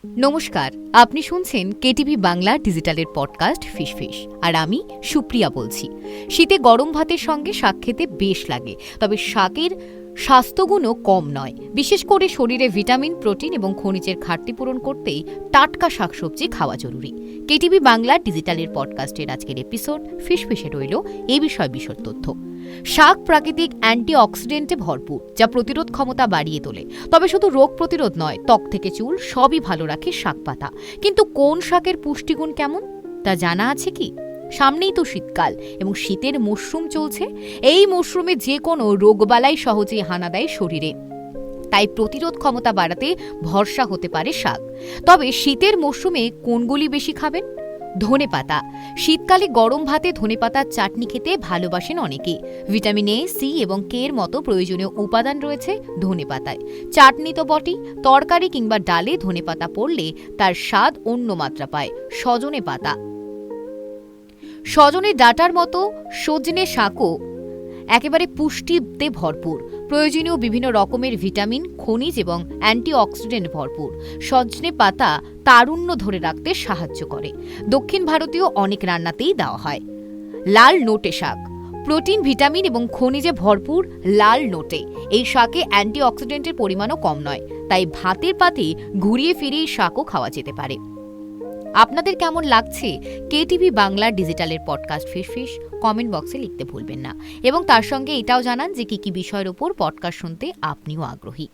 নমস্কার, আপনি শুনছেন কেটিভি বাংলা ডিজিটালের পডকাস্ট ফিশ আর আমি সুপ্রিয়া বলছি। শীতে গরম ভাতের সঙ্গে শাক খেতে বেশ লাগে, তবে শাকের স্বাস্থ্যগুণও কম নয়। বিশেষ করে শরীরে ভিটামিন, প্রোটিন এবং খনিজের ঘাটতি পূরণ করতেই টাটকা শাকসবজি খাওয়া জরুরি। কেটিভি বাংলা ডিজিটালের পডকাস্টের আজকের এপিসোড ফিশে রইল এই বিষয় বিশদ তথ্য। শাক প্রাকৃতিক অ্যান্টিঅক্সিডেন্টে ভরপুর, যা প্রতিরোধ ক্ষমতা বাড়িয়ে তোলে। তবে শুধু রোগ প্রতিরোধ নয়, ত্বক থেকে চুল সবই ভালো রাখে শাক পাতা। কিন্তু কোন শাকের পুষ্টিগুণ কেমন তা জানা আছে কি? সামনেই তো শীতকাল এবং শীতের মরশুম চলছে। এই মরশুমে যে কোনো রোগবালাই সহজেই হানা দেয় শরীরে, তাই প্রতিরোধ ক্ষমতা বাড়াতে ভরসা হতে পারে শাক। তবে শীতের মরশুমে কোনগুলি বেশি খাবেন? ধনেপাতা। শীতকালে গরম ভাতে ধনেপাতার চাটনি খেতে ভালোবাসেন অনেকে। ভিটামিন এ, সি এবং কে এর মতো প্রয়োজনীয় উপাদান রয়েছে ধনেপাতায়। চাটনি তো বটেই, তরকারি কিংবা ডালে ধনেপাতা পড়লে তার স্বাদ অন্য মাত্রা পায়। সজনে পাতা। সজনের ডাঁটার মতো সজনে শাকও একেবারে পুষ্টিতে ভরপুর। প্রয়োজনীয় বিভিন্ন রকমের ভিটামিন, খনিজ এবং অ্যান্টিঅক্সিডেন্ট ভরপুর। সজনে পাতা তারুণ্য ধরে রাখতে সাহায্য করে। দক্ষিণ ভারতীয় অনেক রান্নাতেই দেওয়া হয়। লাল নোটে শাক। প্রোটিন, ভিটামিন এবং খনিজে ভরপুর লাল নোটে। এই শাকে অ্যান্টিঅক্সিডেন্টের পরিমাণও কম নয়, তাই ভাতের পাতে ঘুরিয়ে ফিরিয়ে শাকও খাওয়া যেতে পারে। আপনাদের কেমন লাগছে কেটিভি বাংলা ডিজিটালের পডকাস্ট ফিশ? কমেন্ট বক্সে লিখতে ভুলবেন না এবং তার সঙ্গে এটাও জানান যে কি বিষয়ের উপর পডকাস্ট শুনতে আপনিও আগ্রহী।